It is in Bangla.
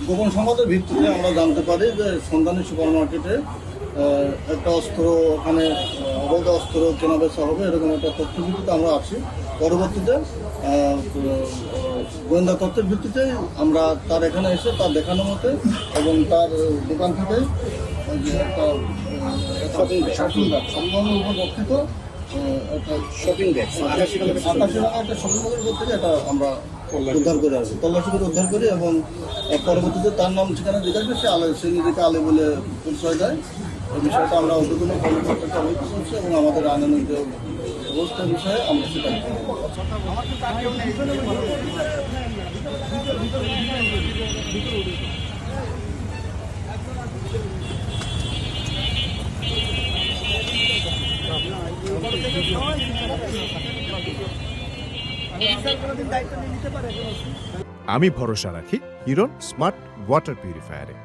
গোপন সংবাদের ভিত্তিতে আমরা জানতে পারি যে সন্ধানী সুপার মার্কেটে একটা অস্ত্র, ওখানে অবৈধ অস্ত্র কেনাবেচা হবে, এরকম একটা তথ্য ভিত্তিতে আমরা আসি। পরবর্তীতে গোয়েন্দা তথ্যের ভিত্তিতে আমরা তার এখানে এসে তার দেখানো মতে এবং তার দোকান থেকে একটা সম্পূর্ণের উপর রক্ষিত একটা শপিং ব্যাগ, 88 টাকা একটা শপিং ব্যাগের উপর থেকে এটা আমরা উদ্ধার করে আসি, তল্লাশি করে উদ্ধার করি এবং পরবর্তীতে তার নাম ঠিকানা জিজ্ঞাসা সে সে নিজেকে আলে বলে পরিচয় দেয়। এই বিষয়টা আমরা অভিযোগ কর্মকর্তাকে অবহিত করছি এবং আমাদের আইনানুগ ব্যবস্থার বিষয়ে আমরা সেটা আমি ভরসা রাখি হিরন স্মার্ট ওয়াটার পিউরিফায়ারে।